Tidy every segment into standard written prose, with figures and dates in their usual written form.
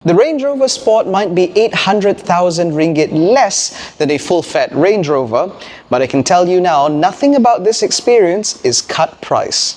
The Range Rover Sport might be 800,000 ringgit less than a full-fat Range Rover, but I can tell you now, nothing about this experience is cut price.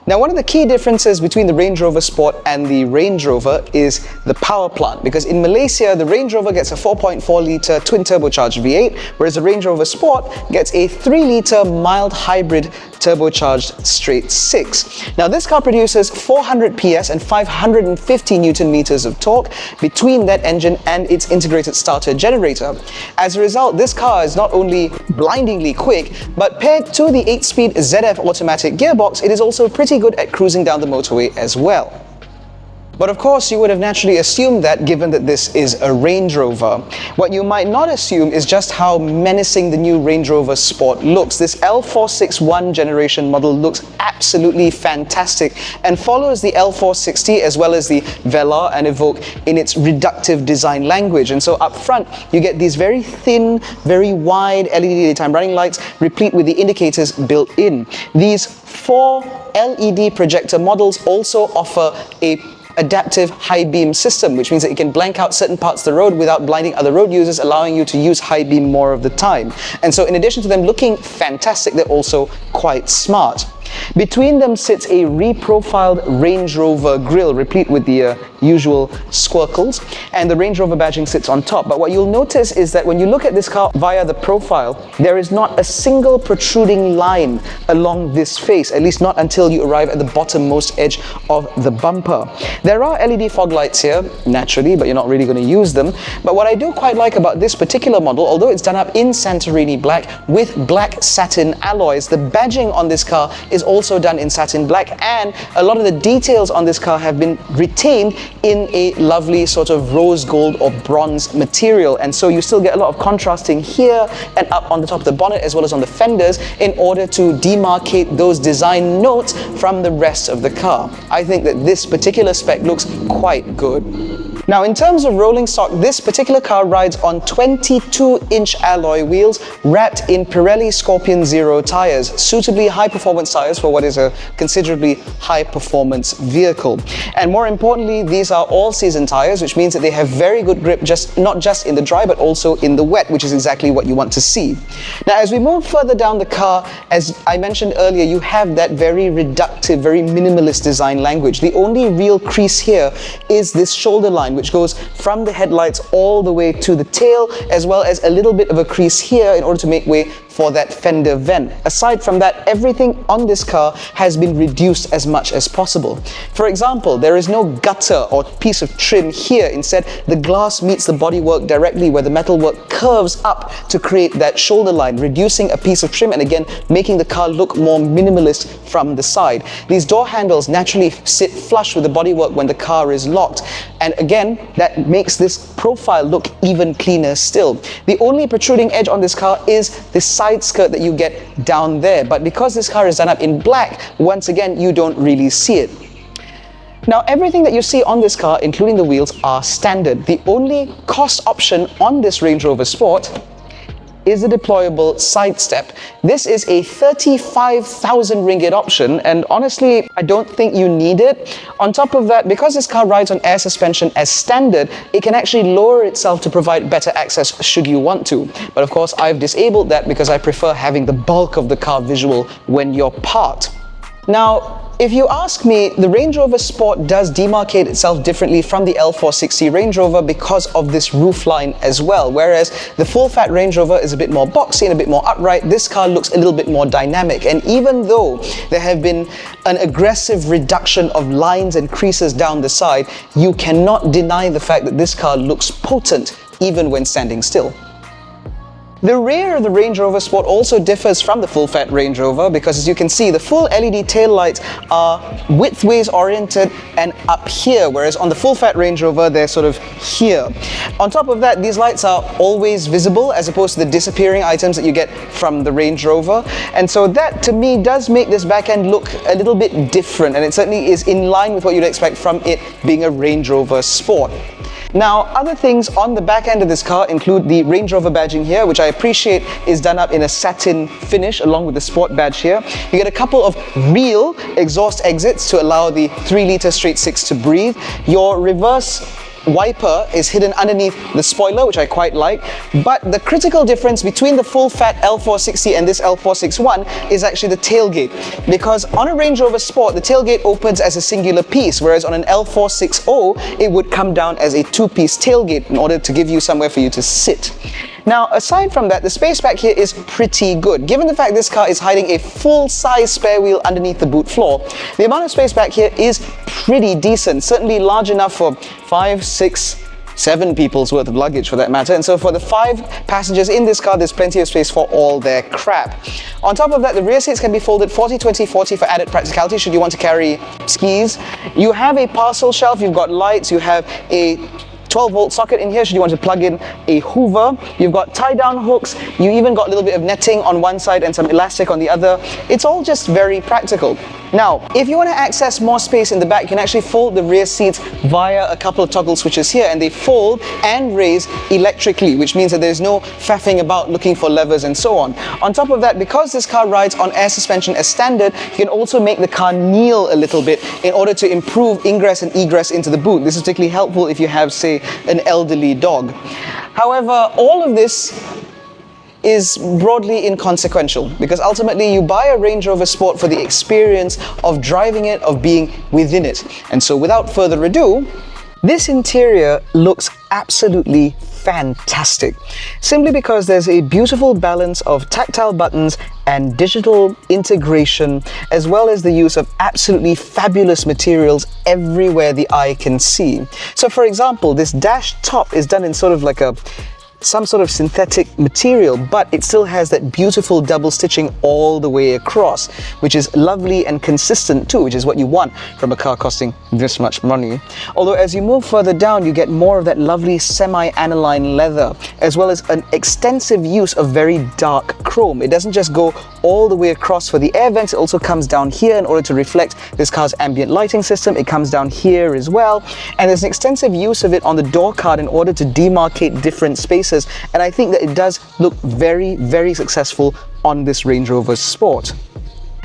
Now, one of the key differences between the Range Rover Sport and the Range Rover is the power plant, because in Malaysia, the Range Rover gets a 4.4-litre twin-turbocharged V8, whereas the Range Rover Sport gets a 3-litre mild hybrid turbocharged straight 6. Now, this car produces 400 PS and 550 Newton meters of torque between that engine and its integrated starter generator. As a result, this car is not only blindingly quick, but paired to the 8-speed ZF automatic gearbox, it is also pretty good at cruising down the motorway as well. But of course, you would have naturally assumed that, given that this is a Range Rover. What you might not assume is just how menacing the new Range Rover Sport looks. This L461 generation model looks absolutely fantastic and follows the L460 as well as the Velar and Evoque in its reductive design language. And so up front, you get these very thin, very wide LED daytime running lights, replete with the indicators built in. These 4 LED projector models also offer a adaptive high beam system, which means that you can blank out certain parts of the road without blinding other road users, allowing you to use high beam more of the time. And so in addition to them looking fantastic, they're also quite smart. Between them sits a reprofiled Range Rover grille, replete with the usual squircles, and the Range Rover badging sits on top. But what you'll notice is that when you look at this car via the profile, there is not a single protruding line along this face, at least not until you arrive at the bottommost edge of the bumper. There are LED fog lights here, naturally, but you're not really going to use them. But what I do quite like about this particular model, although it's done up in Santorini black with black satin alloys, the badging on this car is also done in satin black, and a lot of the details on this car have been retained in a lovely sort of rose gold or bronze material, and so you still get a lot of contrasting here and up on the top of the bonnet as well as on the fenders in order to demarcate those design notes from the rest of the car. I think that this particular spec looks quite good. Now, in terms of rolling stock, this particular car rides on 22-inch alloy wheels wrapped in Pirelli Scorpion Zero tires, suitably high-performance tires for what is a considerably high-performance vehicle. And more importantly, these are all-season tires, which means that they have very good grip, not just in the dry, but also in the wet, which is exactly what you want to see. Now, as we move further down the car, as I mentioned earlier, you have that very reductive, very minimalist design language. The only real crease here is this shoulder line, which goes from the headlights all the way to the tail, as well as a little bit of a crease here in order to make way for that fender vent. Aside from that, everything on this car has been reduced as much as possible. For example, there is no gutter or piece of trim here. Instead, the glass meets the bodywork directly, where the metalwork curves up to create that shoulder line, reducing a piece of trim and again making the car look more minimalist from the side. These door handles naturally sit flush with the bodywork when the car is locked, and again that makes this profile look even cleaner still. The only protruding edge on this car is the side skirt that you get down there, but because this car is done up in black, once again you don't really see it. Now, everything that you see on this car, including the wheels, are standard. The only cost option on this Range Rover Sport is the deployable side step. This is a 35,000 ringgit option, and honestly, I don't think you need it. On top of that, because this car rides on air suspension as standard, it can actually lower itself to provide better access should you want to. But of course, I've disabled that because I prefer having the bulk of the car visual when you're parked. Now, if you ask me, the Range Rover Sport does demarcate itself differently from the L460 Range Rover because of this roofline as well. Whereas the full-fat Range Rover is a bit more boxy and a bit more upright, this car looks a little bit more dynamic. And even though there have been an aggressive reduction of lines and creases down the side, you cannot deny the fact that this car looks potent even when standing still. The rear of the Range Rover Sport also differs from the full-fat Range Rover because, as you can see, the full LED taillights are widthways oriented and up here, whereas on the full-fat Range Rover, they're sort of here. On top of that, these lights are always visible as opposed to the disappearing items that you get from the Range Rover. And so that, to me, does make this back end look a little bit different, and it certainly is in line with what you'd expect from it being a Range Rover Sport. Now, other things on the back end of this car include the Range Rover badging here, which I appreciate is done up in a satin finish along with the Sport badge here. You get a couple of real exhaust exits to allow the 3-litre straight 6 to breathe. Your reverse wiper is hidden underneath the spoiler, which I quite like, but the critical difference between the full-fat L460 and this L461 is actually the tailgate, because on a Range Rover Sport the tailgate opens as a singular piece, whereas on an L460 it would come down as a 2-piece tailgate in order to give you somewhere for you to sit. Now, aside from that, the space back here is pretty good. Given the fact this car is hiding a full-size spare wheel underneath the boot floor, the amount of space back here is pretty decent, certainly large enough for 5, 6, 7 people's worth of luggage for that matter. And so for the 5 passengers in this car, there's plenty of space for all their crap. On top of that, the rear seats can be folded 40-20-40 for added practicality should you want to carry skis. You have a parcel shelf, you've got lights, you have a 12-volt socket in here should you want to plug in a Hoover. You've got tie-down hooks. You even got a little bit of netting on one side and some elastic on the other. It's all just very practical. Now, if you want to access more space in the back, you can actually fold the rear seats via a couple of toggle switches here, and they fold and raise electrically, which means that there's no faffing about looking for levers and so on. On top of that, because this car rides on air suspension as standard, you can also make the car kneel a little bit in order to improve ingress and egress into the boot. This is particularly helpful if you have, say, an elderly dog. However, all of this is broadly inconsequential, because ultimately you buy a Range Rover Sport for the experience of driving it, of being within it. And so without further ado, this interior looks absolutely fantastic, simply because there's a beautiful balance of tactile buttons and digital integration, as well as the use of absolutely fabulous materials everywhere the eye can see. So for example, this dash top is done in sort of like some sort of synthetic material, but it still has that beautiful double stitching all the way across, which is lovely and consistent too, which is what you want from a car costing this much money. Although as you move further down, you get more of that lovely semi-aniline leather, as well as an extensive use of very dark chrome. It doesn't just go all the way across for the air vents, it also comes down here in order to reflect this car's ambient lighting system. It comes down here as well, and there's an extensive use of it on the door card in order to demarcate different spaces. And I think that it does look very, very successful on this Range Rover Sport.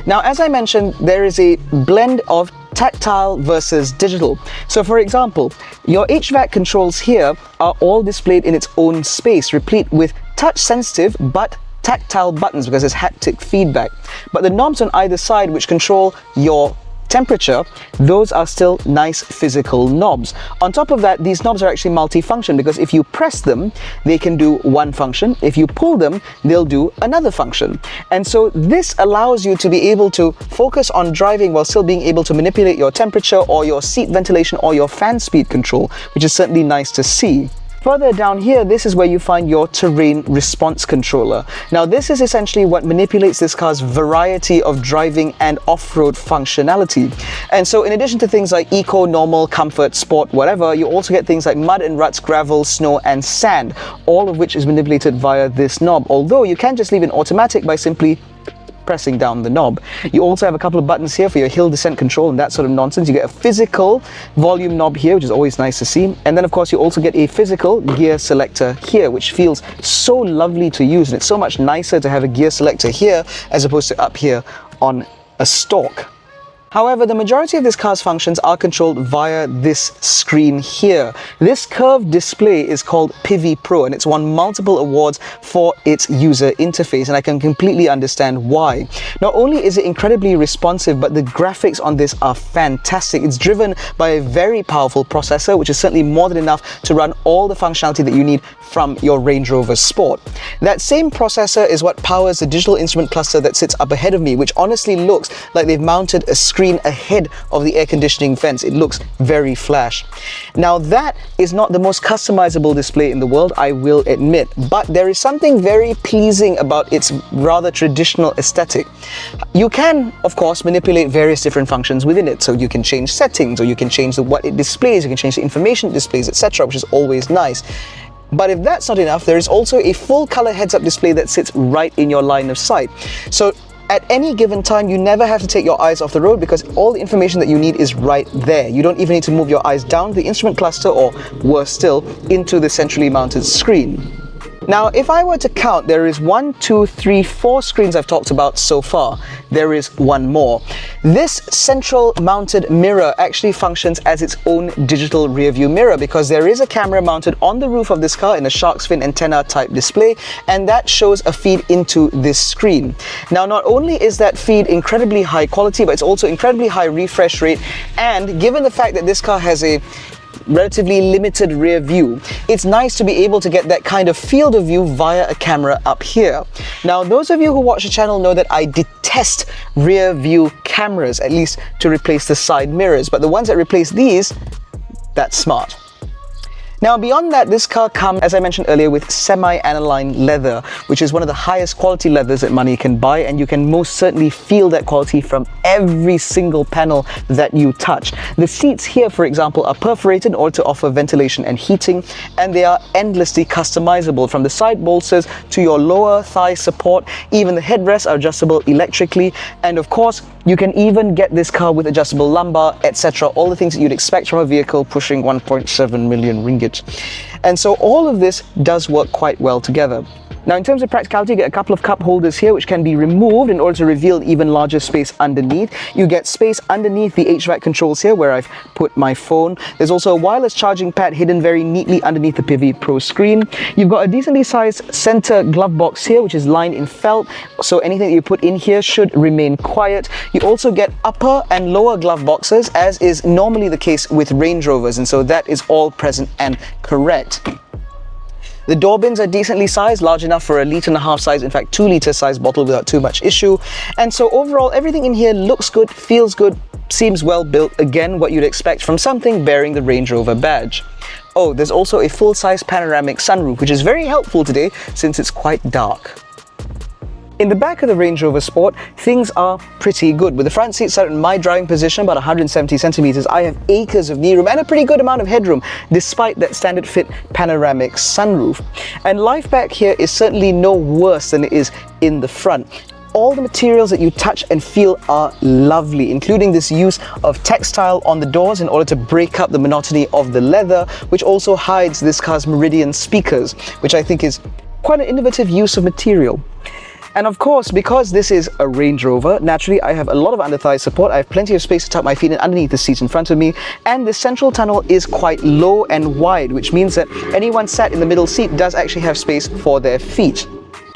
Now, as I mentioned, there is a blend of tactile versus digital. So for example, your HVAC controls here are all displayed in its own space, replete with touch-sensitive but tactile buttons because there's haptic feedback. But the knobs on either side which control your temperature, those are still nice physical knobs. On top of that, these knobs are actually multi-function, because if you press them, they can do one function. If you pull them, they'll do another function. And so this allows you to be able to focus on driving while still being able to manipulate your temperature or your seat ventilation or your fan speed control, which is certainly nice to see. Further down here, this is where you find your terrain response controller. Now, this is essentially what manipulates this car's variety of driving and off-road functionality. And so in addition to things like eco, normal, comfort, sport, whatever, you also get things like mud and ruts, gravel, snow, and sand, all of which is manipulated via this knob. Although you can just leave it automatic by simply pressing down the knob. You also have a couple of buttons here for your hill descent control and that sort of nonsense. You get a physical volume knob here, which is always nice to see. And then of course you also get a physical gear selector here, which feels so lovely to use. And it's so much nicer to have a gear selector here as opposed to up here on a stalk. However, the majority of this car's functions are controlled via this screen here. This curved display is called Pivi Pro, and it's won multiple awards for its user interface, and I can completely understand why. Not only is it incredibly responsive, but the graphics on this are fantastic. It's driven by a very powerful processor, which is certainly more than enough to run all the functionality that you need from your Range Rover Sport. That same processor is what powers the digital instrument cluster that sits up ahead of me, which honestly looks like they've mounted a screen ahead of the air conditioning vents. It looks very flash. Now, that is not the most customizable display in the world, I will admit, but there is something very pleasing about its rather traditional aesthetic. You can, of course, manipulate various different functions within it. So you can change settings, or you can change what it displays, you can change the information it displays, etc., which is always nice. But if that's not enough, there is also a full color heads-up display that sits right in your line of sight. So at any given time, you never have to take your eyes off the road because all the information that you need is right there. You don't even need to move your eyes down the instrument cluster or, worse still, into the centrally mounted screen. Now, if I were to count, there is 1, 2, 3, 4 screens I've talked about so far. There is one more. This central mounted mirror actually functions as its own digital rear view mirror because there is a camera mounted on the roof of this car in a shark's fin antenna type display, and that shows a feed into this screen. Now, not only is that feed incredibly high quality, but it's also incredibly high refresh rate, and given the fact that this car has a relatively limited rear view, it's nice to be able to get that kind of field of view via a camera up here. Now, those of you who watch the channel know that I detest rear view cameras, at least to replace the side mirrors, but the ones that replace these, that's smart. Now, beyond that, this car comes, as I mentioned earlier, with semi-aniline leather, which is one of the highest quality leathers that money can buy, and you can most certainly feel that quality from every single panel that you touch. The seats here, for example, are perforated in order to offer ventilation and heating, and they are endlessly customizable, from the side bolsters to your lower thigh support. Even the headrests are adjustable electrically, and of course, you can even get this car with adjustable lumbar, etc. All the things that you'd expect from a vehicle pushing 1.7 million ringgit. And so all of this does work quite well together. Now, in terms of practicality, you get a couple of cup holders here which can be removed in order to reveal even larger space underneath. You get space underneath the HVAC controls here where I've put my phone. There's also a wireless charging pad hidden very neatly underneath the Pivi Pro screen. You've got a decently sized center glove box here which is lined in felt, so anything that you put in here should remain quiet. You also get upper and lower glove boxes, as is normally the case with Range Rovers, and so that is all present and correct. The door bins are decently sized, large enough for a 1.5 litre size, in fact 2 litre size bottle without too much issue. And so overall, everything in here looks good, feels good, seems well built. Again, what you'd expect from something bearing the Range Rover badge. Oh, there's also a full-size panoramic sunroof, which is very helpful today since it's quite dark. In the back of the Range Rover Sport, things are pretty good. With the front seat set in my driving position, about 170 centimeters, I have acres of knee room and a pretty good amount of headroom, despite that standard fit panoramic sunroof. And life back here is certainly no worse than it is in the front. All the materials that you touch and feel are lovely, including this use of textile on the doors in order to break up the monotony of the leather, which also hides this car's Meridian speakers, which I think is quite an innovative use of material. And of course, because this is a Range Rover, naturally I have a lot of under-thigh support. I have plenty of space to tuck my feet in underneath the seat in front of me, and the central tunnel is quite low and wide, which means that anyone sat in the middle seat does actually have space for their feet.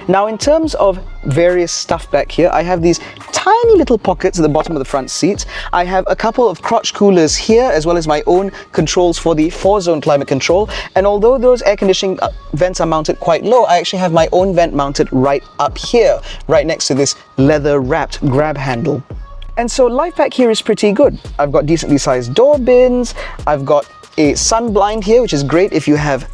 Now, in terms of various stuff back here, I have these tiny little pockets at the bottom of the front seats. I have a couple of crotch coolers here, as well as my own controls for the 4-zone climate control. And although those air conditioning vents are mounted quite low, I actually have my own vent mounted right up here, right next to this leather-wrapped grab handle. And so life back here is pretty good. I've got decently sized door bins. I've got a sun blind here, which is great if you have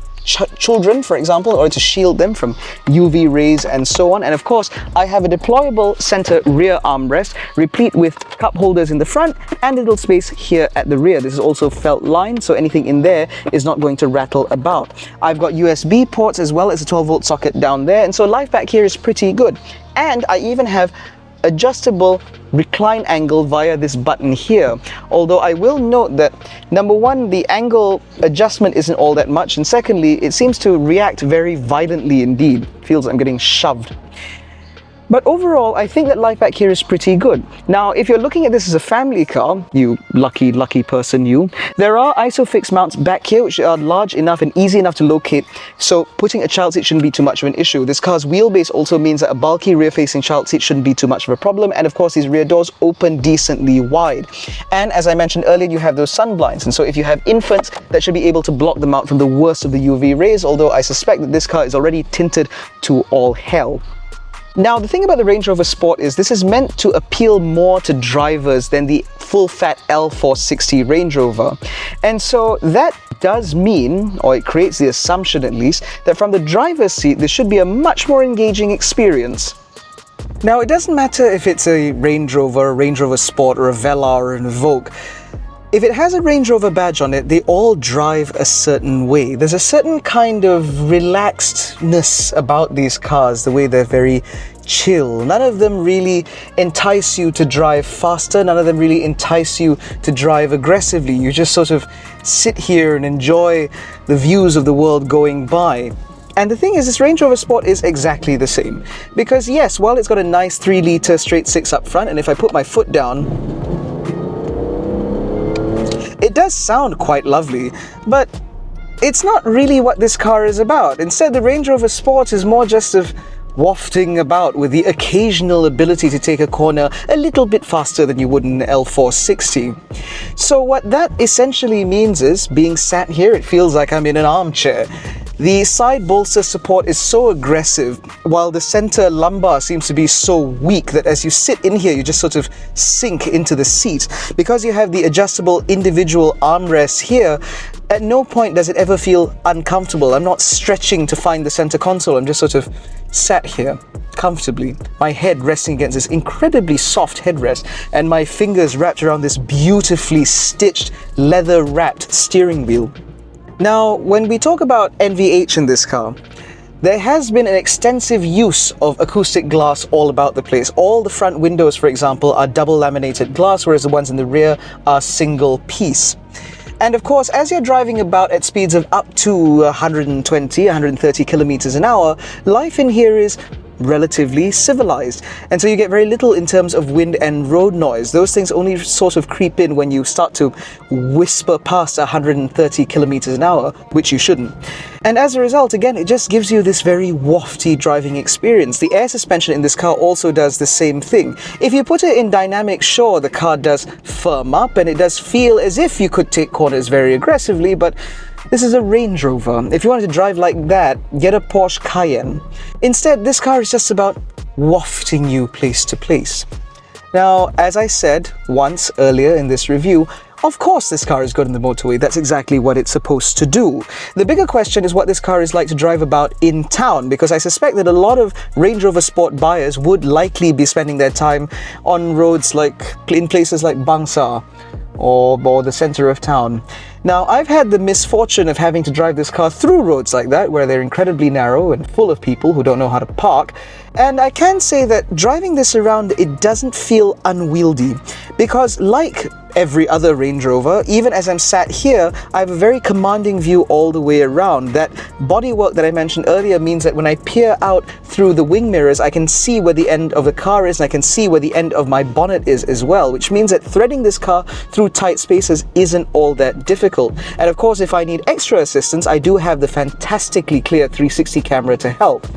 children, for example, in order to shield them from UV rays and so on. And of course, I have a deployable center rear armrest, replete with cup holders in the front and a little space here at the rear. This is also felt lined, so anything in there is not going to rattle about. I've got USB ports as well as a 12-volt socket down there, and so life back here is pretty good. And I even have adjustable recline angle via this button here, although I will note that number one, the angle adjustment isn't all that much, and secondly, it seems to react very violently indeed. Feels like I'm getting shoved. But overall, I think that life back here is pretty good. Now, if you're looking at this as a family car, you lucky person you, there are ISOFIX mounts back here which are large enough and easy enough to locate, so putting a child seat shouldn't be too much of an issue. This car's wheelbase also means that a bulky rear-facing child seat shouldn't be too much of a problem, and of course these rear doors open decently wide. And as I mentioned earlier, you have those sun blinds, and so if you have infants, that should be able to block them out from the worst of the UV rays, although I suspect that this car is already tinted to all hell. Now, the thing about the Range Rover Sport is this is meant to appeal more to drivers than the full-fat L460 Range Rover. And so that does mean, or it creates the assumption at least, that from the driver's seat, this should be a much more engaging experience. Now, it doesn't matter if it's a Range Rover Sport, or a Velar, or an Evoque. If it has a Range Rover badge on it, they all drive a certain way. There's a certain kind of relaxedness about these cars, the way they're very chill. None of them really entice you to drive faster. None of them really entice you to drive aggressively. You just sort of sit here and enjoy the views of the world going by. And the thing is, this Range Rover Sport is exactly the same. Because yes, while it's got a nice 3-litre straight 6 up front, and if I put my foot down, it does sound quite lovely, but it's not really what this car is about. Instead, the Range Rover Sport is more just of wafting about with the occasional ability to take a corner a little bit faster than you would in an L460. So what that essentially means is, being sat here, it feels like I'm in an armchair. The side bolster support is so aggressive, while the center lumbar seems to be so weak that as you sit in here, you just sort of sink into the seat. Because you have the adjustable individual armrests here, at no point does it ever feel uncomfortable. I'm not stretching to find the center console, I'm just sort of sat here comfortably, my head resting against this incredibly soft headrest and my fingers wrapped around this beautifully stitched, leather-wrapped steering wheel. Now, when we talk about NVH in this car, there has been an extensive use of acoustic glass all about the place. All the front windows, for example, are double laminated glass, whereas the ones in the rear are single piece. And of course, as you're driving about at speeds of up to 120, 130 kilometers an hour, life in here is relatively civilized, and so you get very little in terms of wind and road noise. Those things only sort of creep in when you start to whisper past 130 kilometers an hour, which you shouldn't. And as a result, again, it just gives you this very wafty driving experience. The air suspension in this car also does the same thing. If you put it in dynamic, sure, the car does firm up and it does feel as if you could take corners very aggressively, but this is a Range Rover. If you wanted to drive like that, get a Porsche Cayenne. Instead, this car is just about wafting you place to place. Now, as I said once earlier in this review, of course this car is good on the motorway. That's exactly what it's supposed to do. The bigger question is what this car is like to drive about in town, because I suspect that a lot of Range Rover Sport buyers would likely be spending their time on roads like in places like Bangsar or the center of town. Now, I've had the misfortune of having to drive this car through roads like that, where they're incredibly narrow and full of people who don't know how to park. And I can say that driving this around, it doesn't feel unwieldy, because like every other Range Rover, even as I'm sat here, I have a very commanding view all the way around. That bodywork that I mentioned earlier means that when I peer out through the wing mirrors, I can see where the end of the car is, and I can see where the end of my bonnet is as well, which means that threading this car through tight spaces isn't all that difficult. And of course, if I need extra assistance, I do have the fantastically clear 360 camera to help.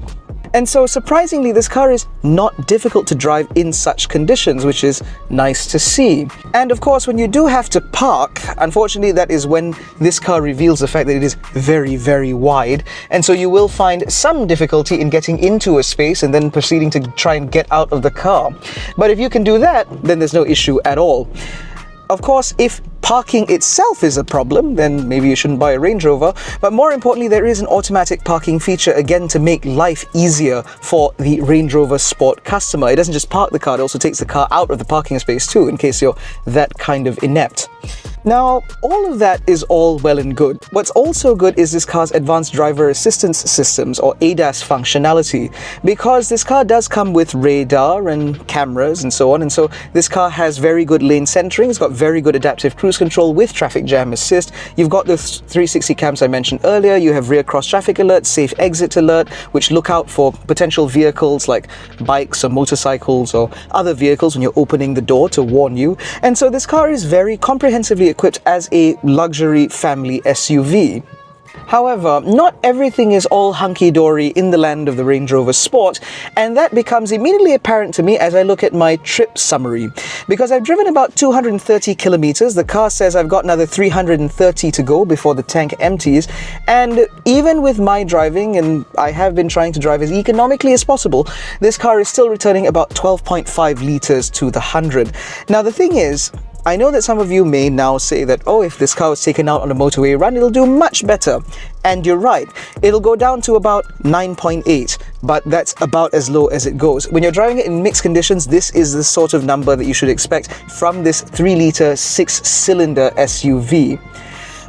And so surprisingly, this car is not difficult to drive in such conditions, which is nice to see. And of course, when you do have to park, unfortunately, that is when this car reveals the fact that it is very, very wide. And so you will find some difficulty in getting into a space and then proceeding to try and get out of the car. But if you can do that, then there's no issue at all. Of course, if parking itself is a problem, then maybe you shouldn't buy a Range Rover. But more importantly, there is an automatic parking feature, again, to make life easier for the Range Rover Sport customer. It doesn't just park the car, it also takes the car out of the parking space too, in case you're that kind of inept. Now, all of that is all well and good. What's also good is this car's advanced driver assistance systems, or ADAS functionality, because this car does come with radar and cameras and so on, and so this car has very good lane centering. It's got very good adaptive cruise control with traffic jam assist. You've got the 360 cams I mentioned earlier. You have rear cross traffic alert, safe exit alert, which look out for potential vehicles like bikes or motorcycles or other vehicles when you're opening the door to warn you. And so this car is very comprehensively equipped as a luxury family SUV. However, not everything is all hunky-dory in the land of the Range Rover Sport, and that becomes immediately apparent to me as I look at my trip summary. Because I've driven about 230 kilometers, the car says I've got another 330 to go before the tank empties, and even with my driving, and I have been trying to drive as economically as possible, this car is still returning about 12.5 liters to the 100. Now the thing is, I know that some of you may now say that, oh, if this car was taken out on a motorway run, it'll do much better. And you're right, it'll go down to about 9.8, but that's about as low as it goes. When you're driving it in mixed conditions, this is the sort of number that you should expect from this 3-litre 6-cylinder SUV.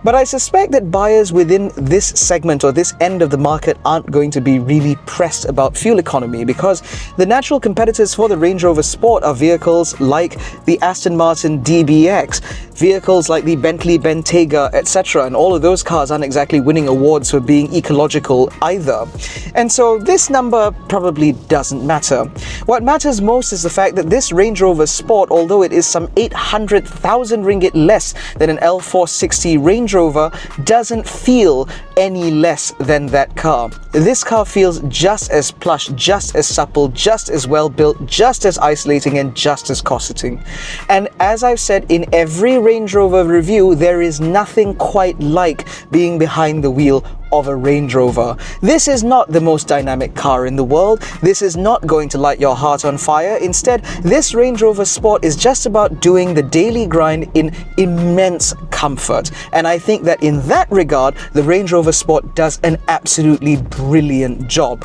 But I suspect that buyers within this segment or this end of the market aren't going to be really pressed about fuel economy, because the natural competitors for the Range Rover Sport are vehicles like the Aston Martin DBX, vehicles like the Bentley Bentayga, etc. And all of those cars aren't exactly winning awards for being ecological either. And so this number probably doesn't matter. What matters most is the fact that this Range Rover Sport, although it is some 800,000 ringgit less than an L460 Range Rover, doesn't feel any less than that car. This car feels just as plush, just as supple, just as well built, just as isolating, and just as cosseting. And as I've said in every Range Rover review, there is nothing quite like being behind the wheel of a Range Rover. This is not the most dynamic car in the world. This is not going to light your heart on fire. Instead, this Range Rover Sport is just about doing the daily grind in immense comfort. And I think that in that regard, the Range Rover Sport does an absolutely brilliant job.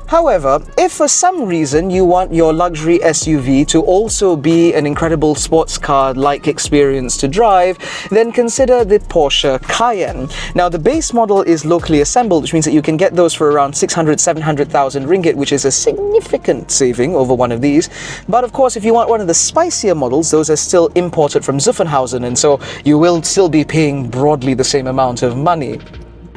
However, if for some reason you want your luxury SUV to also be an incredible sports car-like experience to drive, then consider the Porsche Cayenne. Now, the base model is locally assembled, which means that you can get those for around 600,000-700,000 ringgit, which is a significant saving over one of these. But of course, if you want one of the spicier models, those are still imported from Zuffenhausen, and so you will still be paying broadly the same amount of money.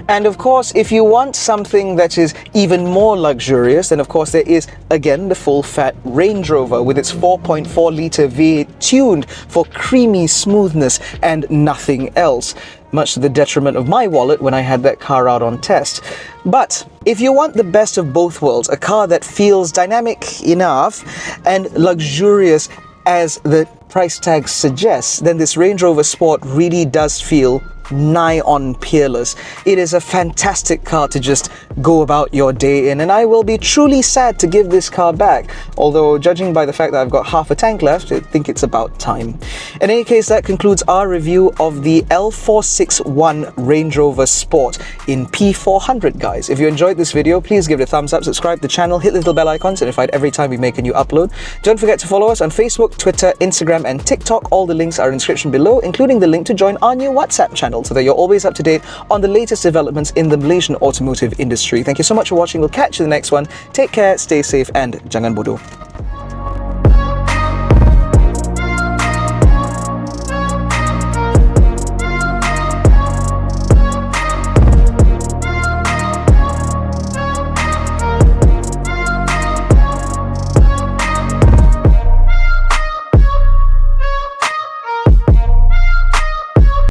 And of course, if you want something that is even more luxurious, then of course there is, again, the full-fat Range Rover with its 4.4-litre V8 tuned for creamy smoothness and nothing else, much to the detriment of my wallet when I had that car out on test. But if you want the best of both worlds, a car that feels dynamic enough and luxurious as the price tag suggests, then this Range Rover Sport really does feel nigh on peerless. It is a fantastic car to just go about your day in, and I will be truly sad to give this car back, although judging by the fact that I've got half a tank left, I think it's about time. In any case, that concludes our review of the L461 Range Rover Sport in P400, guys. If you enjoyed this video, please give it a thumbs up, subscribe to the channel, hit the little bell icon to be notified every time we make a new upload. Don't forget to follow us on Facebook, Twitter, Instagram, and TikTok. All the links are in the description below, including the link to join our new WhatsApp channel, so that you're always up to date on the latest developments in the Malaysian automotive industry. Thank you so much for watching. We'll catch you in the next one. Take care, stay safe, and jangan bodoh.